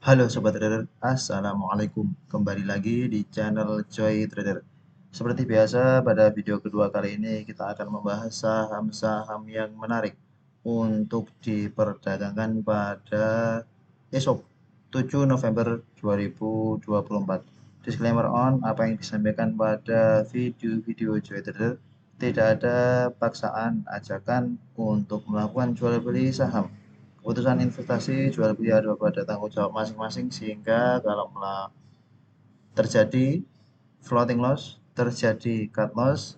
Halo Sobat Trader, Assalamualaikum. Kembali lagi di channel Joy Trader. Seperti biasa, pada video kedua kali ini kita akan membahas saham-saham yang menarik untuk diperdagangkan pada esok 7 November 2024. Disclaimer on, apa yang disampaikan pada video-video Joy Trader tidak ada paksaan ajakan untuk melakukan jual beli saham. Keputusan investasi jual beli adalah pada tanggung jawab masing-masing, sehingga kalau terjadi floating loss, terjadi cut loss,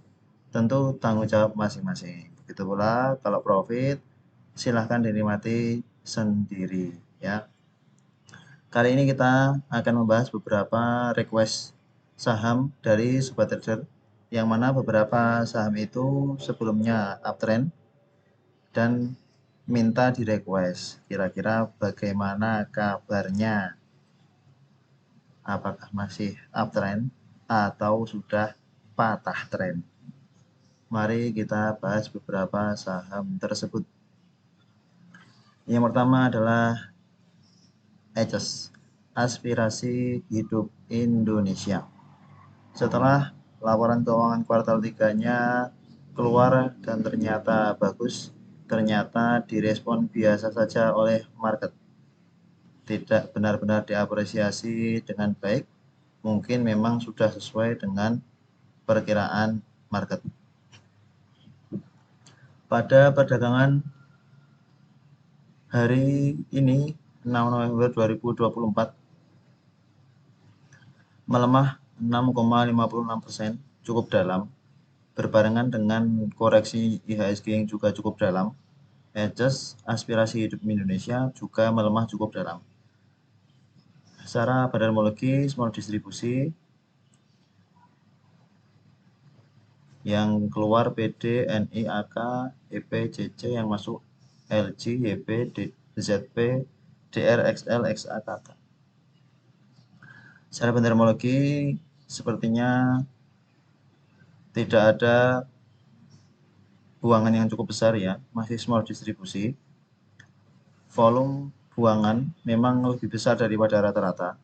tentu tanggung jawab masing-masing. Begitu pula kalau profit, silahkan dinikmati sendiri ya. Kali ini kita akan membahas beberapa request saham dari Sobat Trader, yang mana beberapa saham itu sebelumnya uptrend dan minta di request. Kira-kira bagaimana kabarnya? Apakah masih uptrend atau sudah patah tren? Mari kita bahas beberapa saham tersebut. Yang pertama adalah ACES, Aspirasi Hidup Indonesia. Setelah laporan keuangan kuartal 3-nya keluar dan ternyata bagus, ternyata direspon biasa saja oleh market. Tidak benar-benar diapresiasi dengan baik, mungkin memang sudah sesuai dengan perkiraan market. Pada perdagangan hari ini 6 November 2024 melemah 6,56%, cukup dalam, berbarengan dengan koreksi IHSG yang juga cukup dalam. ACES, Aspirasi Hidup Indonesia, juga melemah cukup dalam. Secara badan small distribusi yang keluar PD, NI, AK, EP, CC, yang masuk LG, YP, ZP, DR, XL, XA, KK. Secara bendermologi sepertinya tidak ada buangan yang cukup besar ya, masih small distribusi. Volume buangan memang lebih besar daripada rata-rata.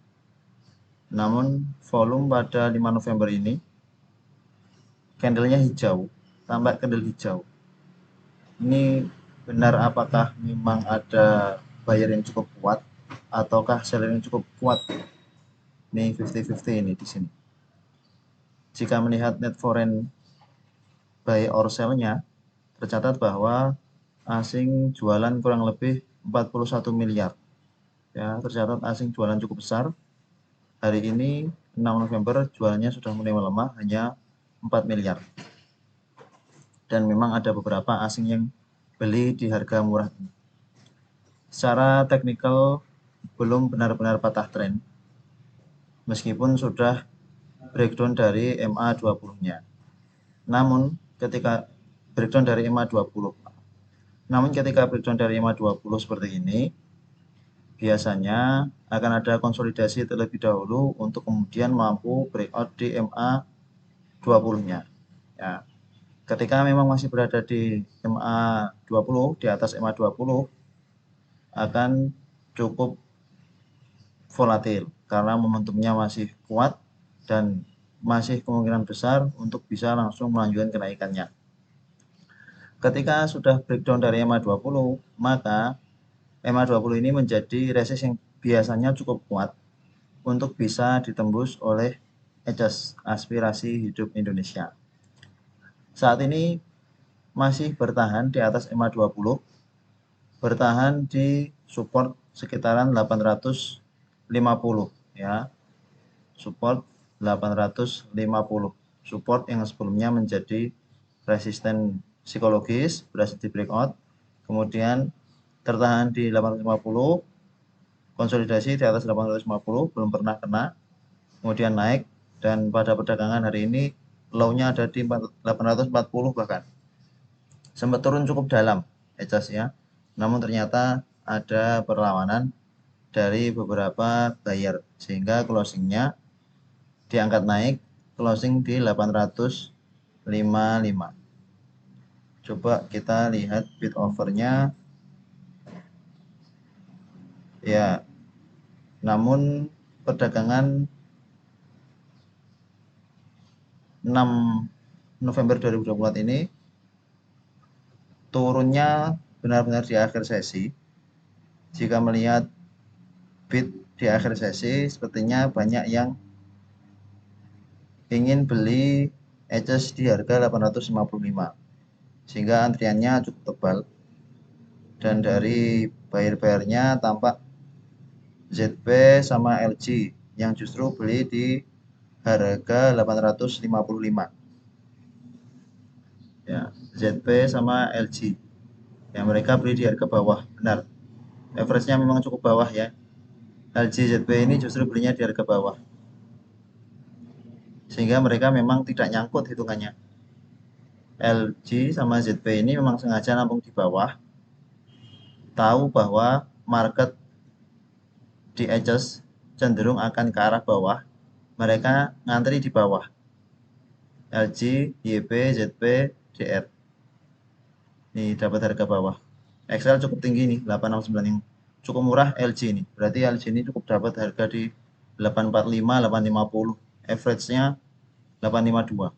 Namun volume pada 5 November ini candlenya hijau, tampak candle hijau. Ini benar apakah memang ada buyer yang cukup kuat ataukah seller yang cukup kuat? Ini 50-50 ini di sini. Jika melihat net foreign buy or sell-nya, tercatat bahwa asing jualan kurang lebih 41 miliar. Ya, tercatat asing jualan cukup besar. Hari ini 6 November jualannya sudah mulai melemah, hanya 4 miliar. Dan memang ada beberapa asing yang beli di harga murah ini. Secara teknikal belum benar-benar patah tren, meskipun sudah breakdown dari MA20-nya. Namun ketika breakdown dari MA20 seperti ini, biasanya akan ada konsolidasi terlebih dahulu untuk kemudian mampu breakout di MA20-nya. Ya, ketika memang masih berada di MA20, di atas MA20, akan cukup volatil karena momentumnya masih kuat dan masih kemungkinan besar untuk bisa langsung melanjutkan kenaikannya. Ketika sudah breakdown dari MA20, maka MA20 ini menjadi resist yang biasanya cukup kuat untuk bisa ditembus oleh ACES, Aspirasi Hidup Indonesia. Saat ini masih bertahan di atas MA20, bertahan di support sekitaran 850 ya. Support 850. Support yang sebelumnya menjadi resisten psikologis, berhasil di breakout, kemudian tertahan di 850, konsolidasi di atas 850, belum pernah kena, kemudian naik, dan pada perdagangan hari ini low-nya ada di 840 bahkan. Sempat turun cukup dalam ACES ya, namun ternyata ada perlawanan dari beberapa buyer sehingga closingnya diangkat naik, closing di 855. Coba kita lihat bid overnya ya, Namun perdagangan 6 November 2024 ini turunnya benar-benar di akhir sesi. Jika melihat bid di akhir sesi, sepertinya banyak yang ingin beli edges di harga 855, sehingga antriannya cukup tebal. Dan dari buyer-buyernya tampak ZP sama LG yang justru beli di harga 855. Ya, ZP sama LG. Ya, mereka beli di harga bawah, benar. Average-nya memang cukup bawah ya. LG ZP ini justru belinya di harga bawah. Sehingga mereka memang tidak nyangkut hitungannya. LG sama ZP ini memang sengaja nampung di bawah. Tahu bahwa market di edges cenderung akan ke arah bawah. Mereka ngantri di bawah. LG, YP, ZP, DR. Ini dapat harga bawah. XL cukup tinggi nih, 869 yang cukup murah LG ini. Berarti LG ini cukup dapat harga di 845, 850. Average-nya 852.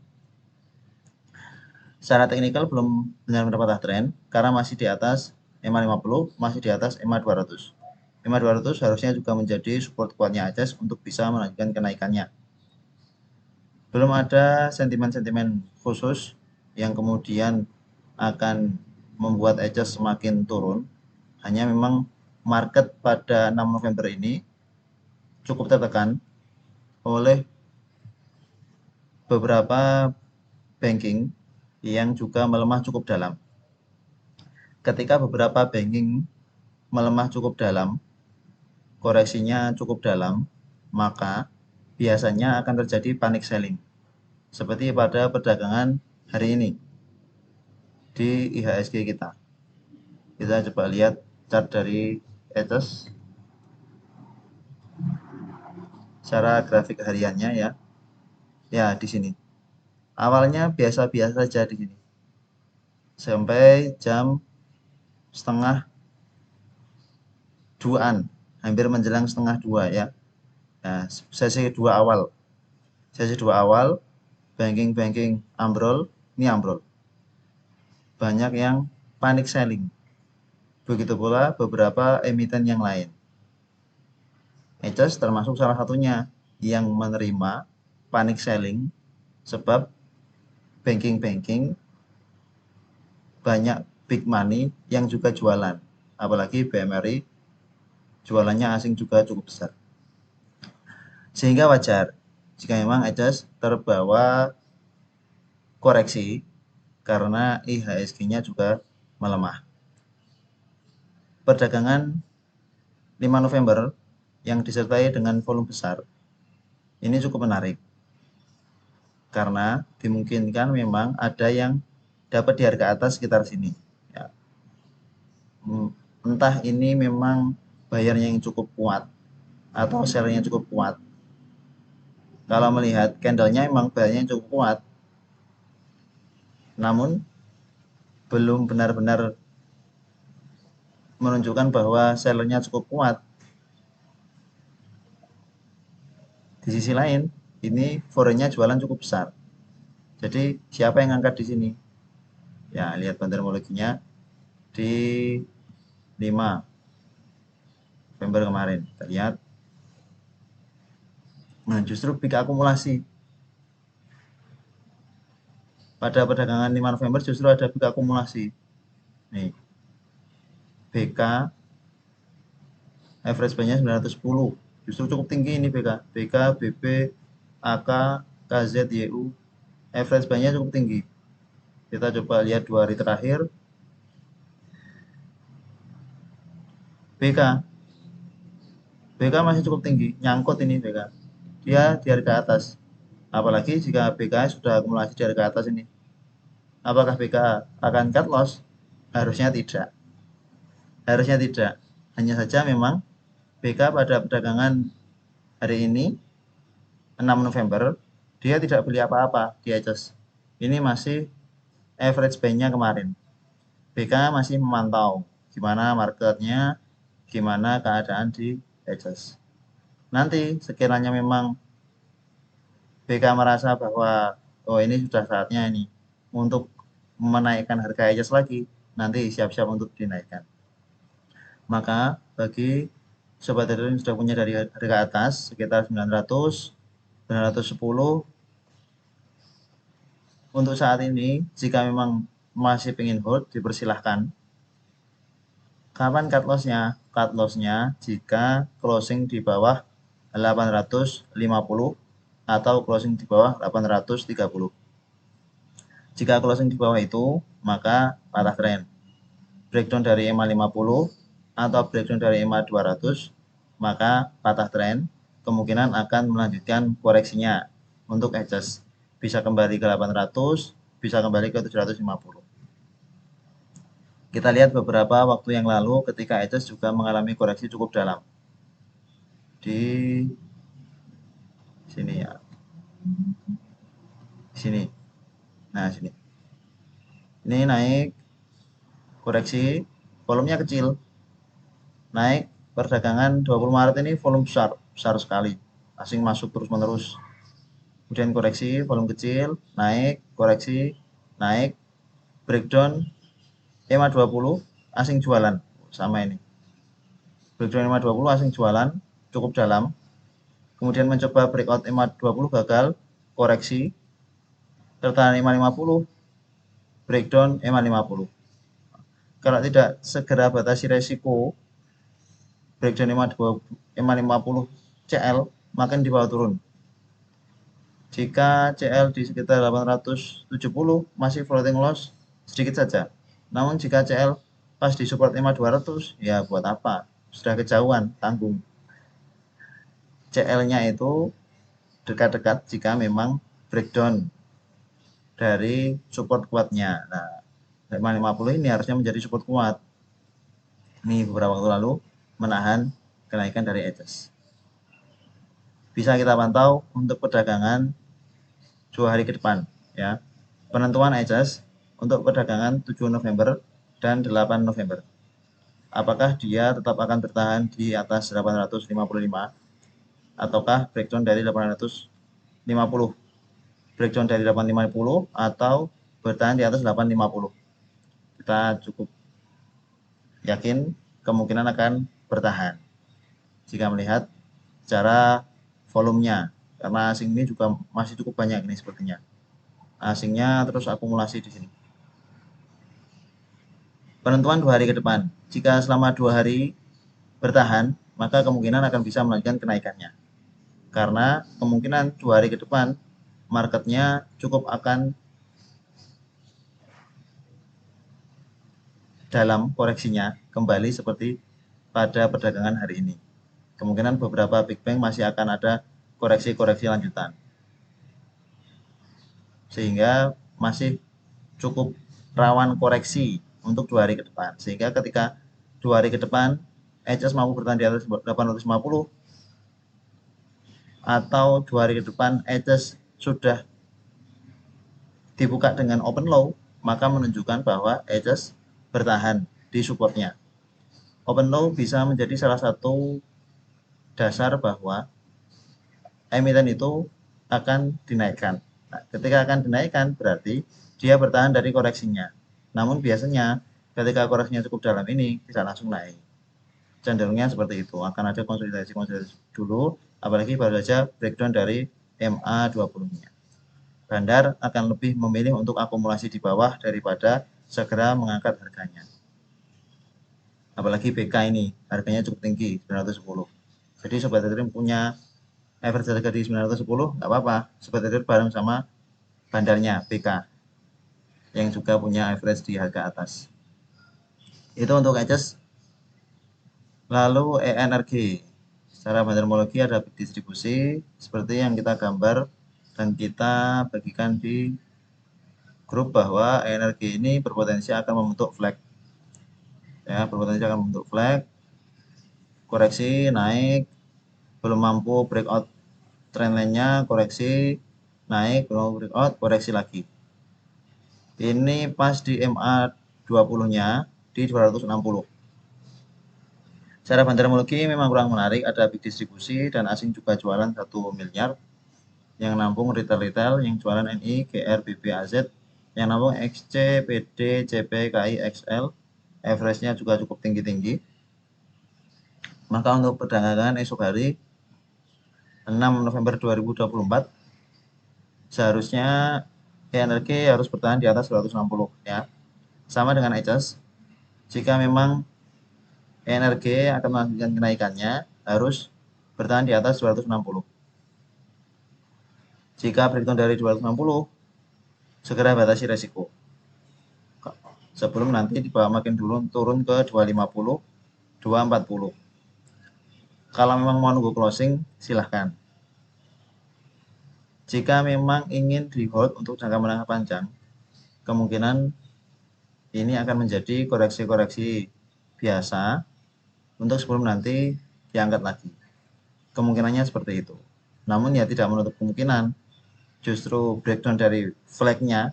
Secara teknikal belum benar-benar patah tren karena masih di atas EMA 50, masih di atas EMA 200. EMA 200 harusnya juga menjadi support kuatnya ACES untuk bisa melanjutkan kenaikannya. Belum ada sentimen-sentimen khusus yang kemudian akan membuat ACES semakin turun. Hanya memang market pada 6 November ini cukup tertekan oleh beberapa banking yang juga melemah cukup dalam. Ketika beberapa banking melemah cukup dalam, koreksinya cukup dalam, maka biasanya akan terjadi panic selling. Seperti pada perdagangan hari ini di IHSG kita. Kita coba lihat chart dari ETS secara grafik hariannya ya. Ya, di sini. Awalnya biasa-biasa saja di sini. Sampai jam setengah 2-an, hampir menjelang setengah 2 ya. Nah, sesi 2 awal. Sesi 2 awal, banking-banking ambrol, ini ambrol. Banyak yang panic selling. Begitu pula beberapa emiten yang lain. ECES termasuk salah satunya yang menerima panic selling sebab banking-banking banyak big money yang juga jualan. Apalagi BMRI jualannya asing juga cukup besar. Sehingga wajar jika memang ECES terbawa koreksi karena IHSG-nya juga melemah. Perdagangan 5 November yang disertai dengan volume besar ini cukup menarik karena dimungkinkan memang ada yang dapat di harga atas sekitar sini ya. Entah ini memang bayarnya yang cukup kuat atau sellernya cukup kuat. Kalau melihat candlenya memang bayarnya cukup kuat, namun belum benar-benar menunjukkan bahwa sellernya cukup kuat. Di sisi lain, ini foreign-nya jualan cukup besar. Jadi siapa yang angkat di sini? Ya, lihat bantermologinya di 5 November kemarin. Kita lihat. Nah, justru peak akumulasi. Pada perdagangan 5 November justru ada peak akumulasi. Nih. BK average buy-nya 910. Justru cukup tinggi ini BK. BK, BP, AK, KZ, YU. Average buy-nya cukup tinggi. Kita coba lihat 2 hari terakhir. BK. BK masih cukup tinggi. Nyangkut ini BK. Dia di harga atas. Apalagi jika BK sudah akumulasi di harga atas ini. Apakah BK akan cut loss? Harusnya tidak. Harusnya tidak. Hanya saja memang BK pada perdagangan hari ini 6 November dia tidak beli apa-apa di ECES. Ini masih average buy-nya kemarin. BK masih memantau gimana marketnya, gimana keadaan di ECES. Nanti sekiranya memang BK merasa bahwa oh ini sudah saatnya ini untuk menaikkan harga ECS lagi, nanti siap-siap untuk dinaikkan. Maka bagi sobat trader yang sudah punya dari harga atas sekitar 900, 910, untuk saat ini jika memang masih ingin hold dipersilahkan. Kapan cut loss-nya? Cut loss-nya jika closing di bawah 850 atau closing di bawah 830. Jika closing di bawah itu, maka patah tren. Breakdown dari EMA 50 atau breakdown dari EMA 200, maka patah tren, kemungkinan akan melanjutkan koreksinya untuk adjust. Bisa kembali ke 800, bisa kembali ke 750. Kita lihat beberapa waktu yang lalu ketika adjust juga mengalami koreksi cukup dalam. Di sini ya. Sini. Nah, sini. Ini naik koreksi, volumenya kecil. Naik perdagangan 20 Maret ini volume besar sekali. Asing masuk terus-menerus. Kemudian koreksi, volume kecil, naik, koreksi, naik, breakdown EMA 20, asing jualan. Sama ini. Breakdown EMA 20, asing jualan, cukup dalam. Kemudian mencoba breakout EMA 20 gagal, koreksi, tertahan EMA 50, breakdown EMA 50. Kalau tidak segera batasi resiko, breakdown EMA 50 CL makin di bawah turun. Jika CL di sekitar 870 masih floating loss sedikit saja. Namun jika CL pas di support EMA 200, ya buat apa? Sudah kejauhan, tanggung. CL-nya itu dekat-dekat jika memang breakdown dari support kuatnya. Nah, EMA 50 ini harusnya menjadi support kuat. Ini beberapa waktu lalu menahan kenaikan dari edges. Bisa kita pantau untuk perdagangan 2 hari ke depan ya. Penentuan edges untuk perdagangan 7 November dan 8 November. Apakah dia tetap akan bertahan di atas 855 ataukah breakdown dari 850? Breakdown dari 850 atau bertahan di atas 850? Kita cukup yakin kemungkinan akan bertahan jika melihat secara volumenya, karena asing ini juga masih cukup banyak ini sepertinya. Asingnya terus akumulasi di sini. Penentuan 2 hari ke depan. Jika selama 2 hari bertahan, maka kemungkinan akan bisa melanjutkan kenaikannya. Karena kemungkinan 2 hari ke depan marketnya cukup akan dalam koreksinya kembali seperti pada perdagangan hari ini. Kemungkinan beberapa big bank masih akan ada koreksi-koreksi lanjutan. Sehingga masih cukup rawan koreksi untuk 2 hari ke depan. Sehingga ketika 2 hari ke depan HS mampu bertahan di atas 850 atau 2 hari ke depan HS sudah dibuka dengan open low, maka menunjukkan bahwa HS bertahan di supportnya. Open low bisa menjadi salah satu dasar bahwa emiten itu akan dinaikkan. Nah, ketika akan dinaikkan berarti dia bertahan dari koreksinya. Namun biasanya ketika koreksinya cukup dalam ini tidak langsung naik. Cenderungnya seperti itu, akan ada konsolidasi dulu, apalagi baru saja breakdown dari MA20-nya. Bandar akan lebih memilih untuk akumulasi di bawah daripada segera mengangkat harganya. Apalagi BK ini harganya cukup tinggi, 910. Jadi sobat trader punya average harga di 910 nggak apa-apa, sobat trader bareng sama bandarnya BK yang juga punya average di harga atas. Itu untuk edges. Lalu ENRG, secara bandarmologi ada distribusi seperti yang kita gambar dan kita bagikan di grup bahwa ENRG ini berpotensi akan membentuk flag. Ya, berpotensi akan membentuk flag. Koreksi naik, belum mampu breakout trendline-nya, koreksi naik, belum breakout, koreksi lagi. Ini pas di MA20-nya di 260. Secara bandarmologi memang kurang menarik, ada big distribusi dan asing juga jualan 1 miliar, yang nampung retail-retail, yang jualan NI, GR, BB, AZ, yang nampung XC, PD, CP, KI, XL, average-nya juga cukup tinggi-tinggi. Maka untuk perdagangan esok hari 6 November 2024 seharusnya ENRG harus bertahan di atas 260 ya. Sama dengan ECAS, jika memang ENRG akan melanjutkan kenaikannya harus bertahan di atas 260. Jika breakdown dari 260, segera batasi resiko. Sebelum nanti di bawah makin turun ke 250, 240. Kalau memang mau nunggu closing, silahkan. Jika memang ingin di hold untuk jangka menengah panjang, kemungkinan ini akan menjadi koreksi-koreksi biasa untuk sebelum nanti diangkat lagi. Kemungkinannya seperti itu. Namun ya tidak menutup kemungkinan justru breakdown dari flag-nya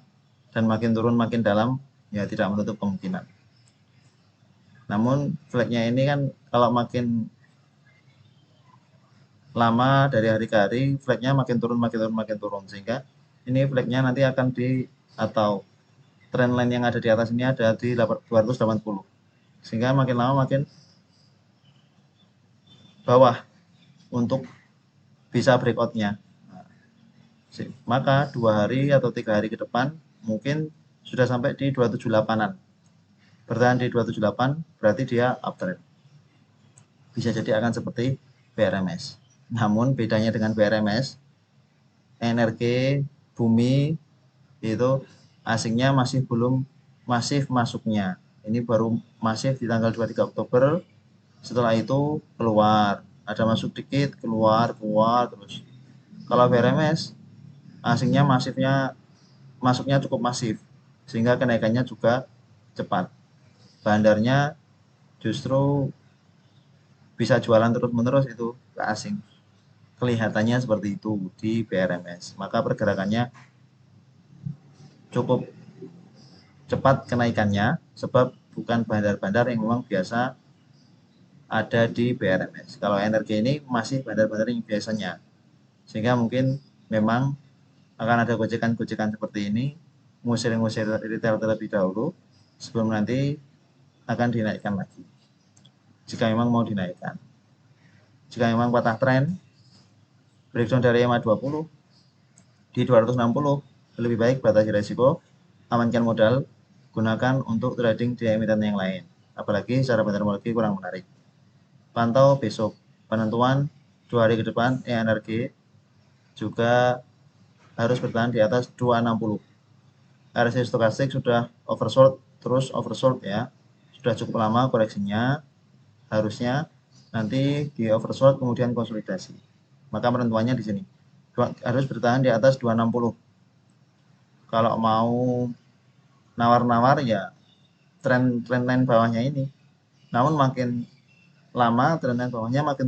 dan makin turun makin dalam ya tidak menutup kemungkinan. Namun flag-nya ini kan kalau makin lama dari hari ke hari flag-nya makin turun sehingga ini flag-nya nanti akan di atau trendline yang ada di atas ini ada di 280 sehingga makin lama makin bawah untuk bisa breakout-nya. Maka 2 hari atau 3 hari ke depan mungkin sudah sampai di 278-an. Bertahan di 278 berarti dia uptrend. Bisa jadi akan seperti BRMS. Namun bedanya dengan BRMS, energi bumi itu asingnya masih belum masif masuknya. Ini baru masif di tanggal 23 Oktober. Setelah itu keluar, ada masuk dikit, keluar terus. Kalau BRMS asingnya masuknya cukup masif sehingga kenaikannya juga cepat. Bandarnya justru bisa jualan terus-menerus itu ke asing. Kelihatannya seperti itu di BRMS. Maka pergerakannya cukup cepat kenaikannya sebab bukan bandar-bandar yang memang biasa ada di BRMS. Kalau energi ini masih bandar-bandar yang biasanya. Sehingga mungkin memang akan ada gojekan-gojekan seperti ini, ngusir-ngusir retail terlebih dahulu sebelum nanti akan dinaikkan lagi. Jika memang mau dinaikkan. Jika memang patah tren, breakdown dari EMA 20 di 260, lebih baik batasi resiko, amankan modal, gunakan untuk trading di emiten yang lain. Apalagi secara bandarmologi kurang menarik. Pantau besok penentuan 2 hari ke depan ENRG juga harus bertahan di atas 260. RSI stokastik sudah oversold terus oversold ya. Sudah cukup lama koreksinya. Harusnya nanti di oversold kemudian konsolidasi. Maka penentuannya di sini. Harus bertahan di atas 260. Kalau mau nawar-nawar ya trend bawahnya ini. Namun makin lama trend bawahnya makin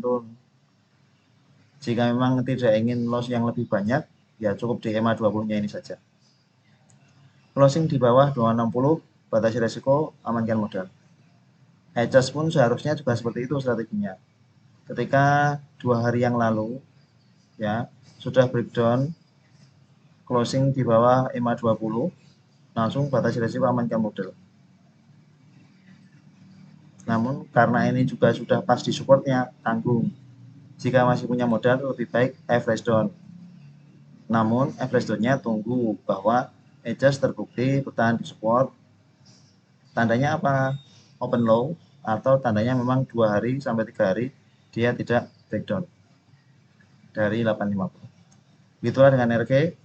turun. Jika memang tidak ingin loss yang lebih banyak, ya cukup di EMA 20-nya ini saja. Closing di bawah 260, batasi resiko, amankan modal. Hedges pun seharusnya juga seperti itu strateginya. Ketika 2 hari yang lalu, ya sudah breakdown, closing di bawah EMA 20, langsung batasi resiko, amankan modal. Namun karena ini juga sudah pas di supportnya, tanggung. Jika masih punya modal, lebih baik average down. Namun average down-nya tunggu bahwa edges terbukti bertahan di support. Tandanya apa? Open low atau tandanya memang 2 hari sampai 3 hari dia tidak breakdown dari 850. Begitulah dengan RG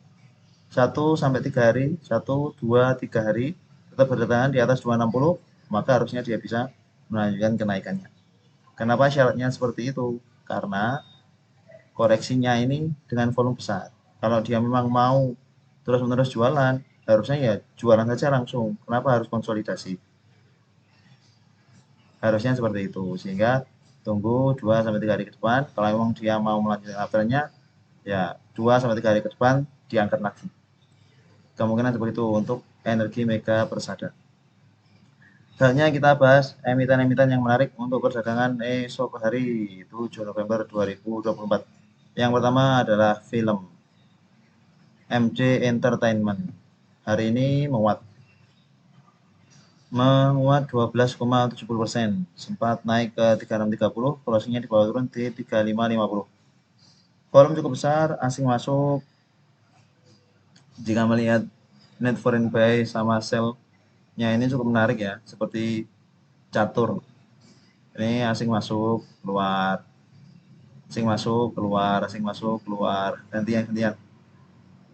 1 sampai 3 hari, 1, 2, 3 hari tetap bertahan di atas 260, maka harusnya dia bisa melanjutkan kenaikannya. Kenapa syaratnya seperti itu? Karena koreksinya ini dengan volume besar. Kalau dia memang mau terus-menerus jualan, harusnya ya jualan saja langsung. Kenapa harus konsolidasi? Harusnya seperti itu. Sehingga tunggu 2 sampai 3 hari ke depan. Kalau memang dia mau melanjutkan uptrendnya, ya 2 sampai 3 hari ke depan diangkat lagi. Kemungkinan seperti itu untuk energi Mega Persada. Selanjutnya kita bahas emiten-emiten yang menarik untuk perdagangan esok hari 7 November 2024. Yang pertama adalah film MD Entertainment. Hari ini menguat 12,70%, sempat naik ke 3630, closingnya di bawah turun di 3550. Volume cukup besar, asing masuk. Jika melihat net foreign buy sama sell-nya ini cukup menarik ya, seperti catur. Ini asing masuk, keluar, asing masuk, keluar, asing masuk, keluar, gantian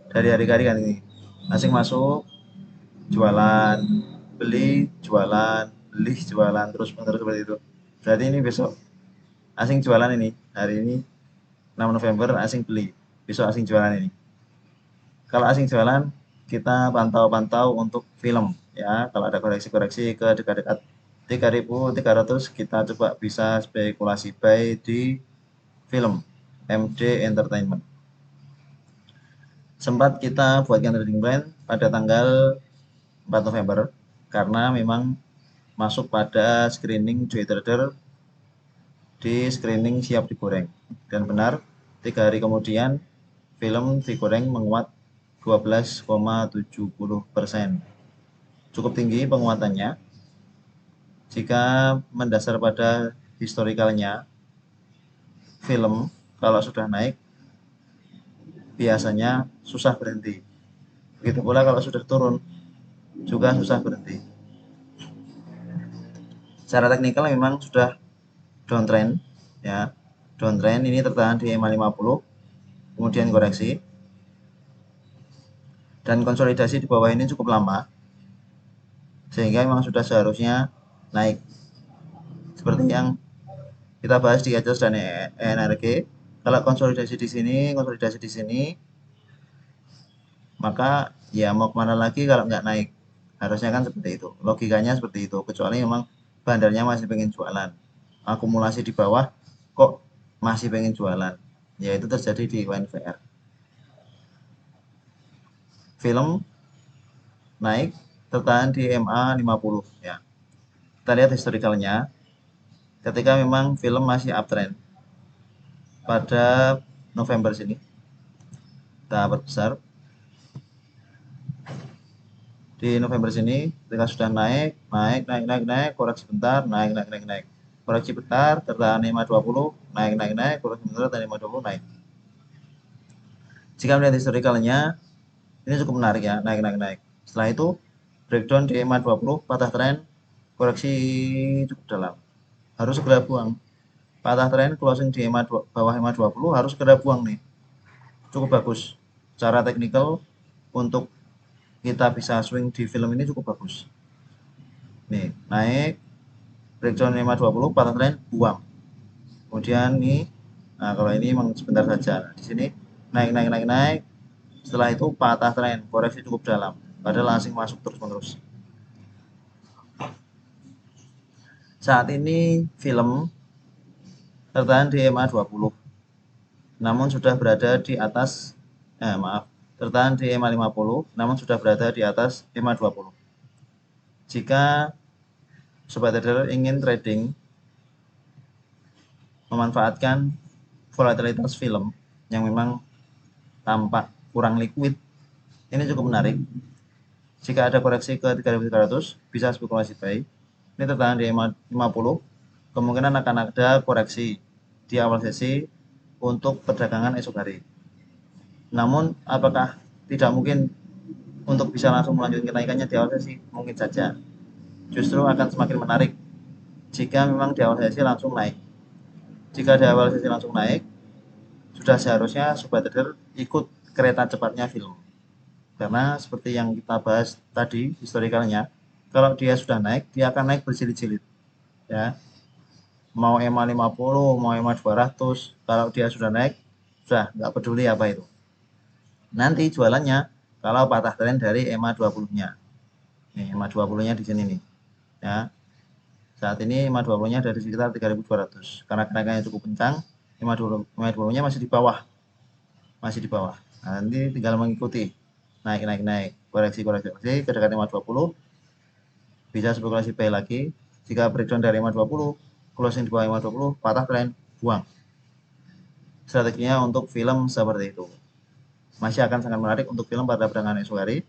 dari hari ke hari kan ini. Asing masuk, jualan, beli, jualan, beli, jualan, terus menerus seperti itu. Berarti ini besok asing jualan ini, hari ini 6 November asing beli, besok asing jualan ini. Kalau asing jualan, kita pantau-pantau untuk film ya. Kalau ada koreksi-koreksi ke dekat-dekat 3.300, kita coba bisa spekulasi buy di film MD Entertainment. Sempat kita buatkan trading plan pada tanggal 4 November karena memang masuk pada screening joy trader, di screening siap digoreng, dan benar 3 hari kemudian film digoreng menguat 12,70%. Cukup tinggi penguatannya. Jika mendasar pada historikalnya, film kalau sudah naik biasanya susah berhenti. Begitu pula kalau sudah turun juga susah berhenti. Secara teknikal memang sudah downtrend ya. Downtrend ini tertahan di EMA 50, kemudian koreksi dan konsolidasi di bawah ini cukup lama, sehingga memang sudah seharusnya naik. Seperti yang kita bahas di AJOS dan ENRG, kalau konsolidasi di sini, maka ya mau kemana lagi kalau nggak naik? Harusnya kan seperti itu. Logikanya seperti itu. Kecuali memang bandarnya masih pengen jualan. Akumulasi di bawah kok masih pengen jualan. Ya itu terjadi di WNVR. Film naik tertahan di MA 50 ya. Kita lihat historikalnya. Ketika memang film masih uptrend pada November sini, kita perbesar di November sini, ketika sudah naik, koreksi bentar, naik, koreksi bentar, tertahan 520, naik, koreksi bentar, tertahan 520, naik. Jika melihat historikalnya, ini cukup menarik ya, naik. Setelah itu, breakdown di EMA 20, patah tren, koreksi cukup dalam. Harus segera buang. Patah tren, closing di EMA bawah EMA 20, harus segera buang nih. Cukup bagus. Secara teknikal, untuk kita bisa swing di film ini cukup bagus. Nih, naik, breakdown 520, patah tren, buang. Kemudian nih, nah kalau ini memang sebentar saja. Di sini naik. Setelah itu patah tren, koreksi cukup dalam. Padahal asing masuk terus-menerus. Saat ini film tertahan di EMA 20. Namun sudah berada di atas tertahan di EMA 50, namun sudah berada di atas EMA 20. Jika sobat trader ingin trading memanfaatkan volatilitas film yang memang tampak kurang liquid, ini cukup menarik. Jika ada koreksi ke 3.300, bisa spekulasi buy. Ini tertahan di 50, kemungkinan akan ada koreksi di awal sesi untuk perdagangan esok hari. Namun apakah tidak mungkin untuk bisa langsung melanjutkan kenaikannya di awal sesi? Mungkin saja. Justru akan semakin menarik jika memang di awal sesi langsung naik. Jika di awal sesi langsung naik, sudah seharusnya sobat trader ikut kereta cepatnya film. Karena seperti yang kita bahas tadi historikalnya, kalau dia sudah naik, dia akan naik berjilid-jilid ya. Mau EMA 50, mau EMA 200, kalau dia sudah naik, sudah nggak peduli apa itu. Nanti jualannya kalau patah tren dari EMA 20-nya. Nih, EMA 20-nya di sini nih. Ya. Saat ini EMA 20-nya dari sekitar 3.200. Karena kenaikannya cukup kencang, EMA 20-nya masih di bawah. Nah, nanti tinggal mengikuti. Naik. Koreksi ke dekat 520. bisa spekulasi buy lagi. Jika breakdown dari EMA 20, closing di bawah EMA 20, patah trend, buang. Strateginya untuk film seperti itu. Masih akan sangat menarik untuk film pada perdagangan esok hari.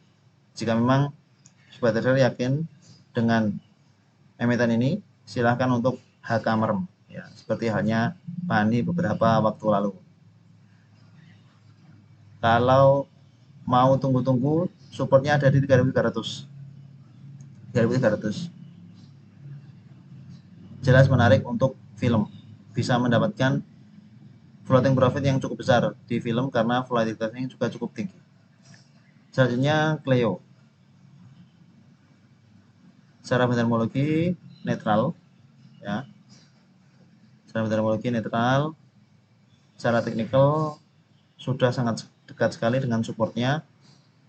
Jika memang sobat trader yakin dengan emiten ini, silahkan untuk HK merem, ya, seperti halnya Pani beberapa waktu lalu. Kalau mau tunggu-tunggu, supportnya ada di 3.300. 3.300. Jelas menarik untuk film. Bisa mendapatkan floating profit yang cukup besar di film karena volatilitasnya juga cukup tinggi. Selanjutnya Cleo. Secara fundamentologi netral, ya. Secara fundamentologi netral. Secara teknikal sudah sangat dekat sekali dengan supportnya,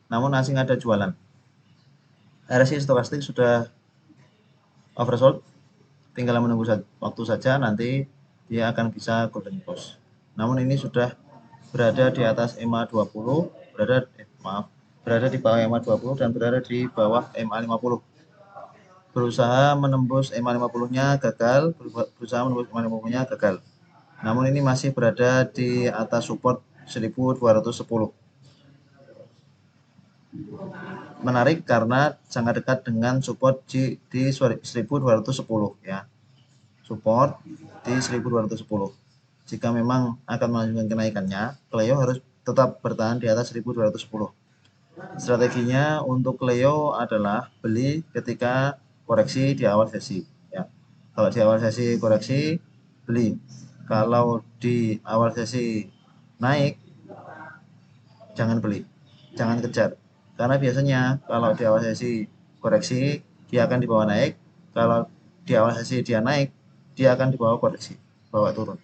namun asing ada jualan. RSI stokastik sudah oversold, tinggal menunggu waktu saja, nanti dia akan bisa golden cross. Namun ini sudah berada di atas EMA 20, berada di bawah EMA 20 dan berada di bawah EMA 50. Berusaha menembus EMA 50-nya gagal, Namun ini masih berada di atas support 1210. Menarik karena sangat dekat dengan support di 1210, ya. Support di 1210. Jika memang akan melanjutkan kenaikannya, Cleo harus tetap bertahan di atas 1210. Strateginya untuk Cleo adalah beli ketika koreksi di awal sesi, ya. Kalau di awal sesi koreksi, beli. Kalau di awal sesi naik, jangan beli, jangan kejar. Karena biasanya kalau di awal sesi koreksi, dia akan dibawa naik. Kalau di awal sesi dia naik, dia akan dibawa koreksi, bawa turun.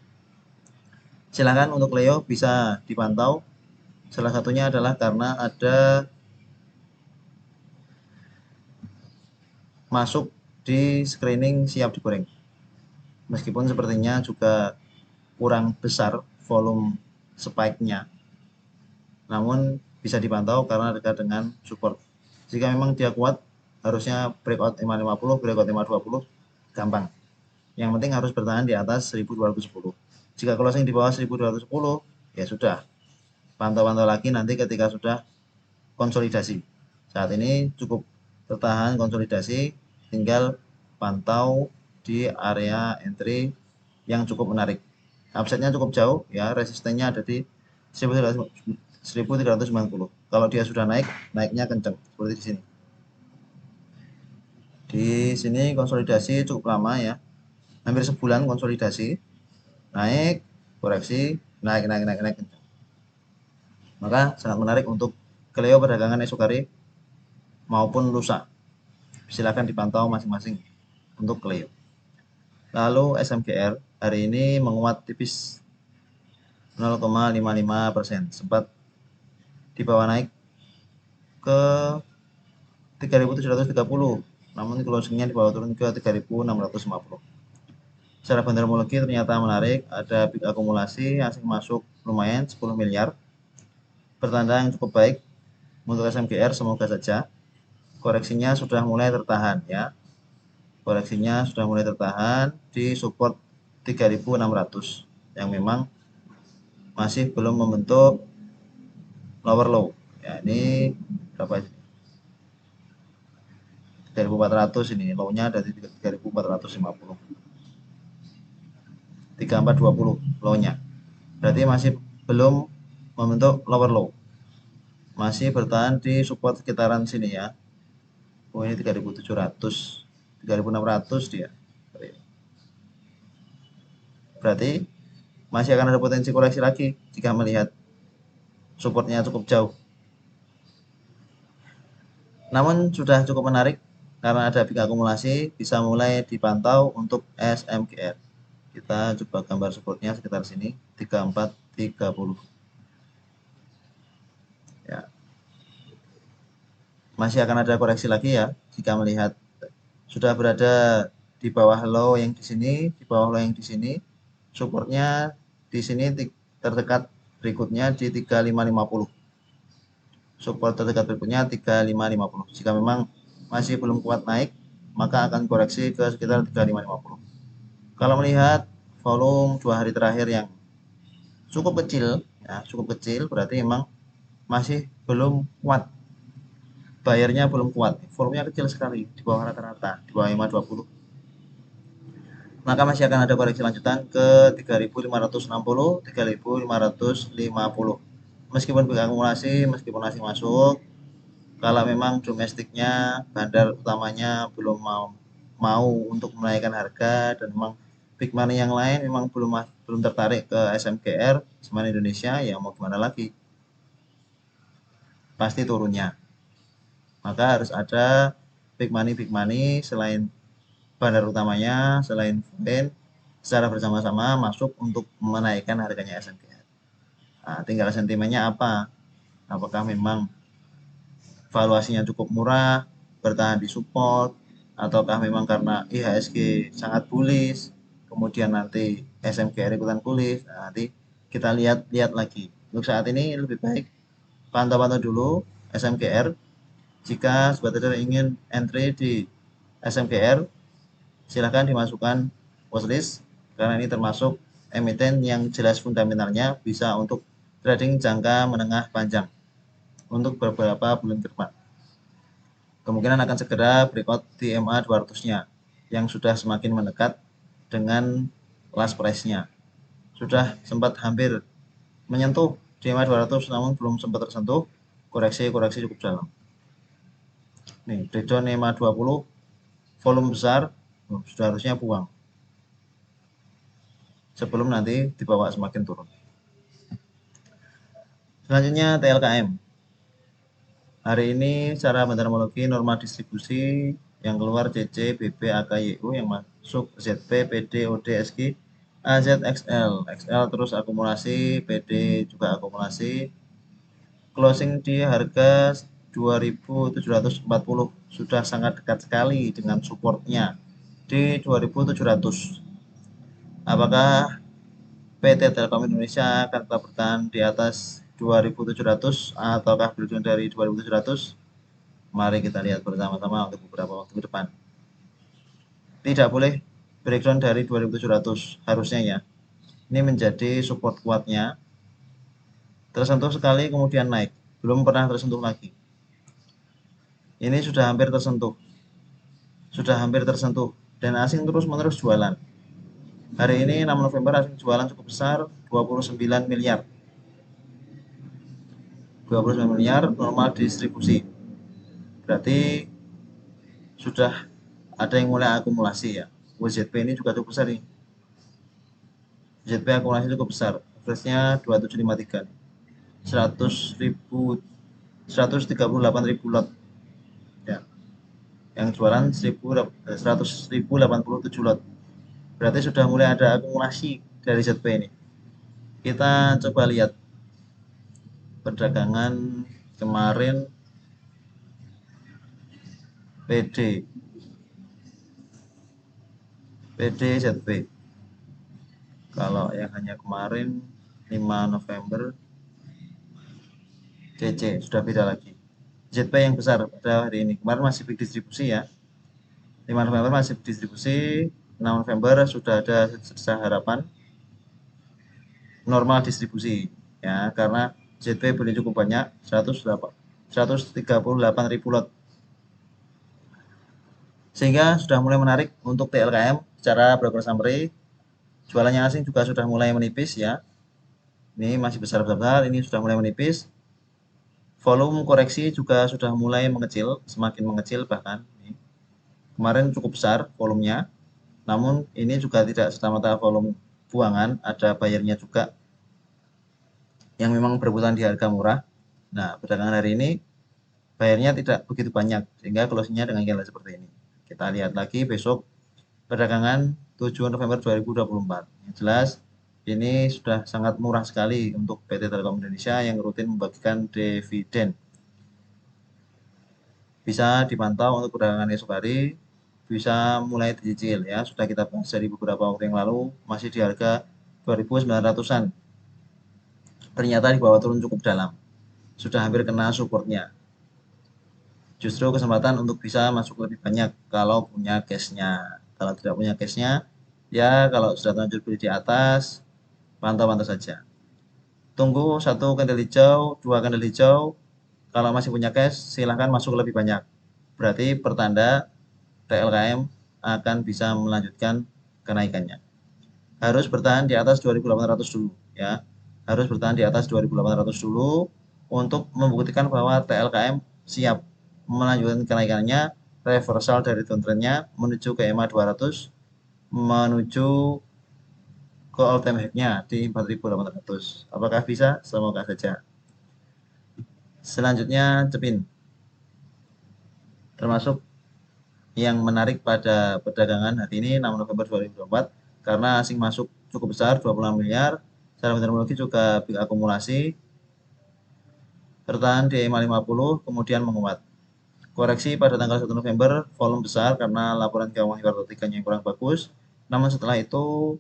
Silahkan untuk Leo bisa dipantau. Salah satunya adalah karena ada masuk di screening siap digoreng. Meskipun sepertinya juga kurang besar volume spike-nya, namun bisa dipantau karena dekat dengan support. Jika memang dia kuat, harusnya breakout EMA 50, breakout EMA 20, gampang. Yang penting harus bertahan di atas 1210. Jika closing di bawah 1210, ya sudah, pantau-pantau lagi nanti ketika sudah konsolidasi. Saat ini cukup bertahan konsolidasi, tinggal pantau di area entry yang cukup menarik. Upside-nya cukup jauh, ya, resistennya ada di 1390. Kalau dia sudah naik, naiknya kencang seperti di sini. Di sini konsolidasi cukup lama, ya. Hampir sebulan konsolidasi. Naik, koreksi, naik kencang. Maka sangat menarik untuk Cleo perdagangan esok hari maupun lusa. Silakan dipantau masing-masing untuk Cleo. Lalu SMGR hari ini menguat tipis 0,55%, sempat dibawa naik ke 3.730, namun closingnya dibawa turun ke 3.650. Secara fundamentologi ternyata menarik, ada big akumulasi, asing masuk lumayan 10 miliar, pertanda yang cukup baik untuk SMGR. Semoga saja koreksinya sudah mulai tertahan, ya. Koreksinya sudah mulai tertahan di support 3.600 yang memang masih belum membentuk lower low, ya. Ini berapa ini? 3.400 ini low-nya dari 3.450. 3420 low-nya. Berarti masih belum membentuk lower low. Masih bertahan di support sekitaran sini, ya. Oh, ini 3.700, 3.600 dia. Berarti masih akan ada potensi koreksi lagi jika melihat supportnya cukup jauh. Namun sudah cukup menarik karena ada big akumulasi, bisa mulai dipantau untuk SMGR. Kita coba gambar supportnya sekitar sini 3430, ya. Masih akan ada koreksi lagi, ya, jika melihat sudah berada di bawah low yang di sini, di bawah low yang di sini, supportnya di sini terdekat berikutnya di 3550. Support terdekat berikutnya 3550. Jika memang masih belum kuat naik, maka akan koreksi ke sekitar 3550. Kalau melihat volume 2 hari terakhir yang cukup kecil, ya, cukup kecil berarti memang masih belum kuat, bayarnya belum kuat, volumenya kecil sekali, di bawah rata-rata, di bawah 520, maka masih akan ada koreksi lanjutan ke 3560, 3550. Meskipun berakumulasi, meskipun masih masuk, kalau memang domestiknya, bandar utamanya belum mau untuk menaikkan harga, dan memang big money yang lain memang belum tertarik ke SMGR Semen Indonesia, ya mau gimana lagi, pasti turunnya. Maka harus ada big money selain bandar utamanya, selain Fuben, secara bersama-sama masuk untuk menaikkan harganya SMGR. Nah, tinggal sentimennya apa? Apakah memang valuasinya cukup murah, bertahan di support, ataukah memang karena IHSG sangat bullish, kemudian nanti SMGR ikutan bullish. Nah, nanti kita lihat lagi. Untuk saat ini lebih baik pantau-pantau dulu SMGR. Jika sobat trader ingin entry di SMGR, silahkan dimasukkan watchlist, karena ini termasuk emiten yang jelas fundamentalnya bisa untuk trading jangka menengah panjang untuk beberapa bulan ke depan. Kemungkinan akan segera breakout di MA 200-nya yang sudah semakin mendekat dengan last price-nya. Sudah sempat hampir menyentuh di MA 200 namun belum sempat tersentuh, koreksi cukup dalam. Nih, breakdown MA 20 volume besar, sudah harusnya buang sebelum nanti dibawa semakin turun. Selanjutnya TLKM. Hari ini secara meteorologi norma distribusi yang keluar CC, BB, AK, YU, yang masuk ZP, PD, OD, SG, AZ, XL. XL terus akumulasi, PD juga akumulasi. Closing di harga 2.740, sudah sangat dekat sekali dengan supportnya di 2.700. Apakah PT Telkom Indonesia akan tetap bertahan di atas 2.700 ataukah berujung dari 2.700? Mari kita lihat bersama-sama untuk beberapa waktu ke depan. Tidak boleh breakdown dari 2.700 harusnya ya. Ini menjadi support kuatnya. Tersentuh sekali kemudian naik, belum pernah tersentuh lagi. Ini sudah hampir tersentuh. Dan asing terus-menerus jualan. Hari ini 6 November asing jualan cukup besar, 29 miliar. 29 miliar normal distribusi. Berarti sudah ada yang mulai akumulasi ya. WZP ini juga cukup besar nih. ZP akumulasi cukup besar. Average-nya 2753. 138.000 lot. Ya. Yang jualan 100.087 lot. Berarti sudah mulai ada akumulasi dari ZP ini. Kita coba lihat perdagangan kemarin PD ZP. Kalau yang hanya kemarin 5 November CC sudah beda lagi. ZP yang besar pada hari ini. Kemarin masih big distribusi ya. 5 November masih big distribusi, 6 November sudah ada harapan normal distribusi ya, karena ZP beli cukup banyak, 138.000 lot, sehingga sudah mulai menarik untuk TLKM. Secara broker summary, jualannya asing juga sudah mulai menipis ya, ini masih besar-besar, ini sudah mulai menipis. Volume koreksi juga sudah mulai mengecil, semakin mengecil bahkan. Kemarin cukup besar volumenya, namun ini juga tidak serta-merta volume buangan, ada bayarnya juga yang memang berebutan di harga murah. Nah, perdagangan hari ini bayarnya tidak begitu banyak, sehingga closingnya dengan candle seperti ini. Kita lihat lagi besok perdagangan 7 November 2024. Yang jelas ini sudah sangat murah sekali untuk PT Telkom Indonesia yang rutin membagikan dividen. Bisa dipantau untuk perdagangan esok hari, bisa mulai dicicil ya. Sudah kita bahas dari beberapa waktu yang lalu, masih di harga 2.900-an. Ternyata di bawah turun cukup dalam. Sudah hampir kena supportnya. justru kesempatan untuk bisa masuk lebih banyak kalau punya cashnya. Kalau tidak punya cashnya, ya kalau sudah terlanjur beli di atas, pantau-pantau saja. Tunggu satu candle hijau, dua candle hijau. Kalau masih punya cash, silahkan masuk lebih banyak. Berarti pertanda TLKM akan bisa melanjutkan kenaikannya. Harus bertahan di atas 2.800 dulu ya. Harus bertahan di atas 2.800 dulu untuk membuktikan bahwa TLKM siap melanjutkan kenaikannya, reversal dari downtrendnya menuju ke EMA 200, menuju ke all time high-nya di 4.800. Apakah bisa? Semoga saja. Selanjutnya Cepin, termasuk yang menarik pada perdagangan hari ini 6 November 2024 karena asing masuk cukup besar 26 miliar. Secara terminologi juga big akumulasi, bertahan di EMA 50 kemudian menguat. Koreksi pada tanggal 1 November volume besar karena laporan keuangan kuartal 3-nya yang kurang bagus. Namun setelah itu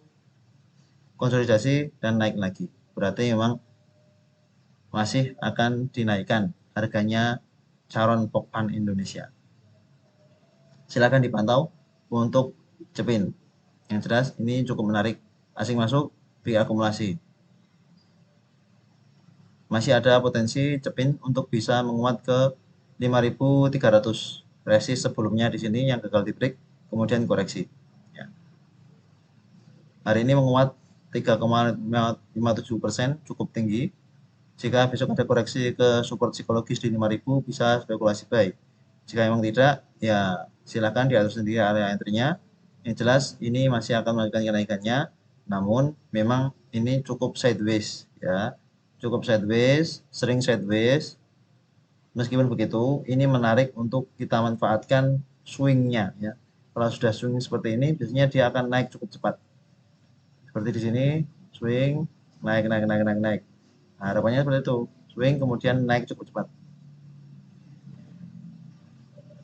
konsolidasi dan naik lagi. Berarti memang masih akan dinaikkan harganya Charon Pokpan Indonesia. Silakan dipantau untuk Cepin. Yang jelas ini cukup menarik. Asing masuk, big akumulasi. Masih ada potensi Cepin untuk bisa menguat ke 5.300. Resist sebelumnya di sini yang gagal di break, kemudian koreksi. Ya. Hari ini menguat 3,57%, cukup tinggi. Jika besok ada koreksi ke support psikologis di 5.000, bisa spekulasi buy. Jika memang tidak, ya silakan diatur sendiri area entry-nya. Yang jelas ini masih akan melanjutkan kenaikannya, namun memang ini cukup sideways ya. Cukup sideways, sering sideways. Meskipun begitu, ini menarik untuk kita manfaatkan swing-nya ya. Kalau sudah swing seperti ini, biasanya dia akan naik cukup cepat. Seperti di sini, swing, naik, naik, naik, naik, naik. Nah, harapannya seperti itu, swing kemudian naik cukup cepat.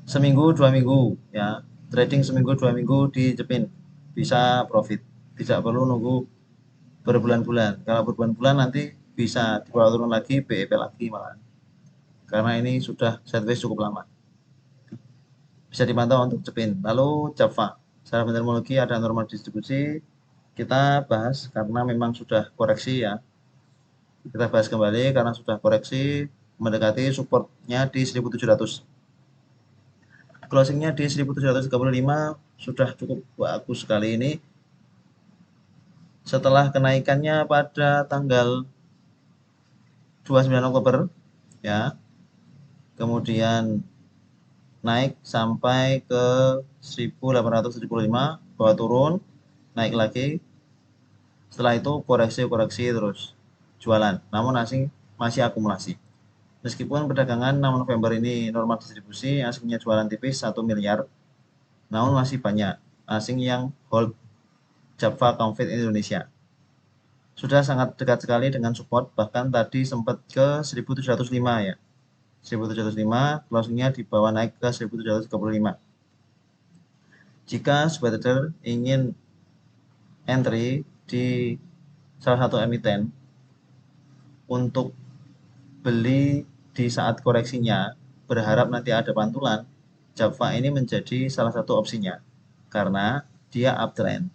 Seminggu, 2 minggu ya. Trading seminggu, 2 minggu di Jepin bisa profit. Tidak perlu nunggu berbulan-bulan. Kalau berbulan-bulan nanti bisa dibawa turun lagi, BEP lagi malah. Karena ini sudah sideways cukup lama. Bisa dipantau untuk Jepin. Lalu Java. Secara terminologi ada normal distribusi. Kita bahas karena memang sudah koreksi ya. Kita bahas kembali karena sudah koreksi mendekati supportnya di 1700. Closingnya di 1735 sudah cukup bagus sekali ini. Setelah kenaikannya pada tanggal 29 Oktober ya, kemudian naik sampai ke 1875, bawa turun, naik lagi. Setelah itu koreksi terus jualan, namun asing masih akumulasi. Meskipun perdagangan 6 November ini normal distribusi, asingnya jualan tipis 1 miliar, namun masih banyak asing yang hold Java Confit Indonesia. Sudah sangat dekat sekali dengan support, bahkan tadi sempat ke 1705 ya. 1705, closingnya di bawah naik ke 1735. Jika sobat trader ingin entry di salah satu emiten untuk beli di saat koreksinya, berharap nanti ada pantulan, Java ini menjadi salah satu opsinya karena dia uptrend.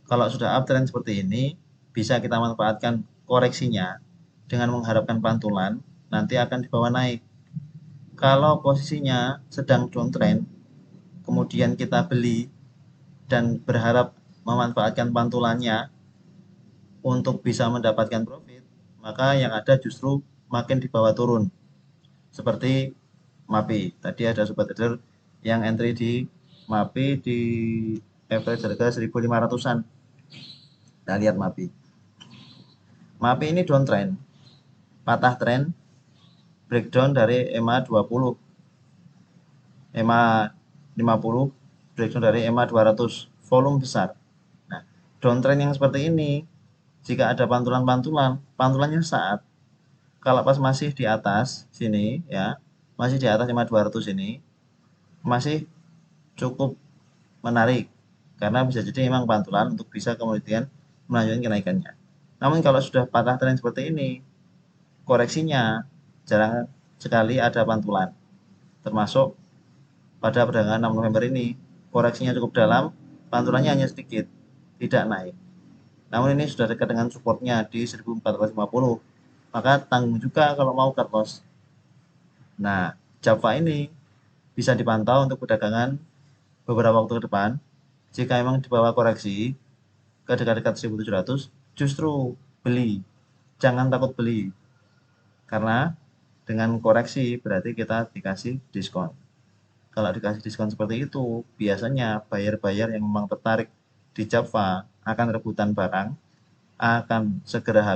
Kalau sudah uptrend seperti ini, bisa kita manfaatkan koreksinya dengan mengharapkan pantulan, nanti akan dibawa naik. Kalau posisinya sedang downtrend, kemudian kita beli dan berharap memanfaatkan pantulannya untuk bisa mendapatkan profit, maka yang ada justru makin dibawa turun. Seperti MAPI. Tadi ada sobat trader yang entry di MAPI di average harga 1.500-an. Kita lihat MAPI. MAPI ini downtrend, patah trend, breakdown dari EMA 20, EMA 50, breakdown dari EMA 200, volume besar. Nah, downtrend yang seperti ini, jika ada pantulan-pantulan, pantulannya saat kalau pas masih di atas sini ya, masih di atas EMA 200 ini, masih cukup menarik karena bisa jadi memang pantulan untuk bisa kemudian melanjutkan kenaikannya. Namun kalau sudah patah tren seperti ini, koreksinya jarang sekali ada pantulan. termasuk pada perdagangan 6 November ini koreksinya cukup dalam, pantulannya hanya sedikit, tidak naik. Namun ini sudah dekat dengan supportnya di 1450, maka tanggung juga kalau mau cut loss. Nah, Java ini bisa dipantau untuk perdagangan beberapa waktu ke depan. Jika memang di bawah koreksi ke dekat-dekat 1700, justru beli, jangan takut beli, karena dengan koreksi berarti kita dikasih diskon. Kalau dikasih diskon seperti itu, biasanya buyer-buyer yang memang tertarik di Java akan rebutan barang, akan segera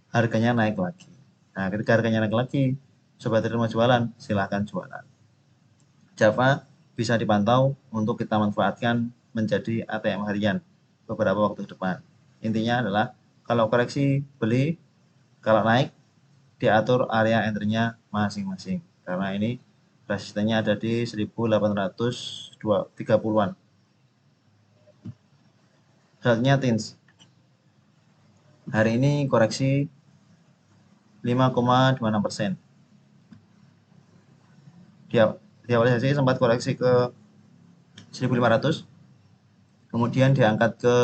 harganya naik lagi. Nah, ketika harganya naik lagi, sobat trader mau jualan, silahkan jualan. Java bisa dipantau untuk kita manfaatkan menjadi ATM harian beberapa waktu ke depan. Intinya adalah kalau koreksi beli, kalau naik diatur area entry-nya masing-masing. Karena ini resistennya ada di 1830-an. Selanjutnya TINS. Hari ini koreksi 5,26%. Di awal sesi sempat koreksi ke 1500, kemudian diangkat ke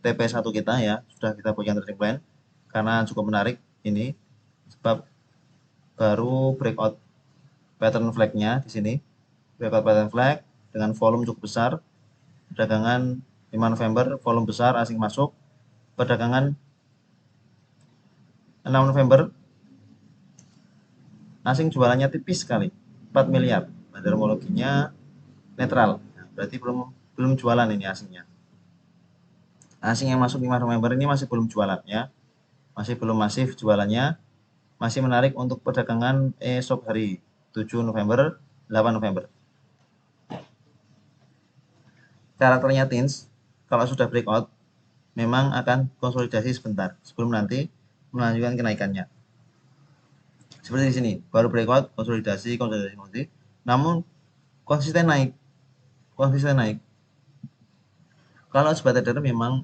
TP1 kita ya, sudah kita punya trading plan karena cukup menarik ini sebab baru breakout pattern flag-nya di sini. Breakout pattern flag dengan volume cukup besar. Perdagangan 5 November volume besar asing masuk. Perdagangan 6 November asing jualannya tipis sekali, 4 miliar. Terminologinya netral. Nah, berarti belum jualan ini asingnya. Asing yang masuk 5 November ini masih belum jualan ya. Masih belum masif jualannya. Masih menarik untuk perdagangan esok hari 7 November, 8 November. Karakternya TINS kalau sudah breakout memang akan konsolidasi sebentar sebelum nanti melanjutkan kenaikannya. Seperti di sini, baru breakout, konsolidasi, namun konsisten naik. Kalau sobat trader memang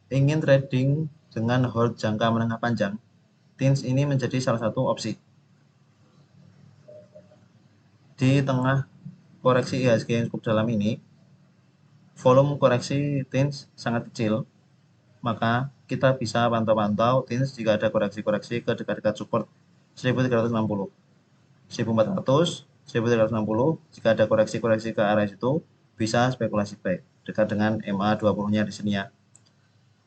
ingin trading dengan hold jangka menengah panjang, TINS ini menjadi salah satu opsi. Di tengah koreksi IHSG yang cukup dalam ini, volume koreksi TINS sangat kecil, maka kita bisa pantau-pantau TINS jika ada koreksi-koreksi ke dekat-dekat support 1360, 1400, 1360. Jika ada koreksi-koreksi ke arah situ, bisa spekulasi buy dekat dengan MA20-nya di sini ya.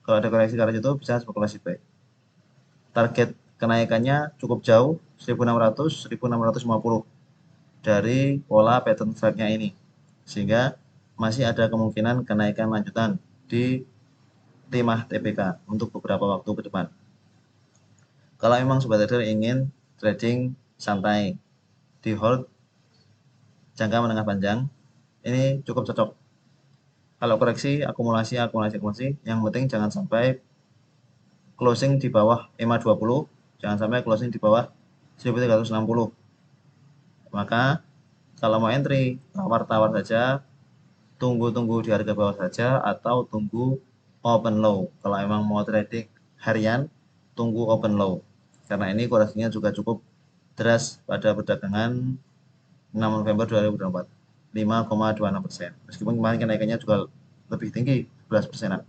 Kalau ada koreksi ke arah situ, bisa spekulasi buy. Target kenaikannya cukup jauh, 1600, 1650 dari pola pattern flag-nya ini, sehingga masih ada kemungkinan kenaikan lanjutan di timah TPK untuk beberapa waktu ke depan. Kalau memang sobat trader ingin trading santai di hold jangka menengah panjang, ini cukup cocok. Kalau koreksi akumulasi, yang penting jangan sampai closing di bawah EMA 20, jangan sampai closing di bawah 1360. Maka kalau mau entry, tawar-tawar saja, tunggu-tunggu di harga bawah saja, atau tunggu open low. Kalau emang mau trading harian, tunggu open low. Karena ini koreksinya juga cukup deras pada perdagangan 6 November 2024, 5,26%. Meskipun kemarin kenaikannya juga lebih tinggi, 11%.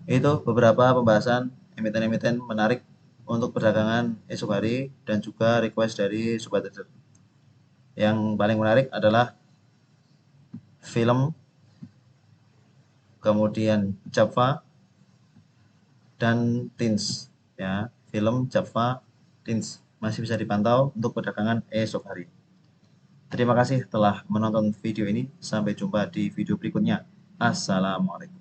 Itu beberapa pembahasan emiten-emiten menarik untuk perdagangan esok hari dan juga request dari sobat trader. Yang paling menarik adalah film, kemudian Java dan TINS ya. Film, Java, TINS masih bisa dipantau untuk perdagangan esok hari. Terima kasih telah menonton video ini. Sampai jumpa di video berikutnya. Assalamualaikum.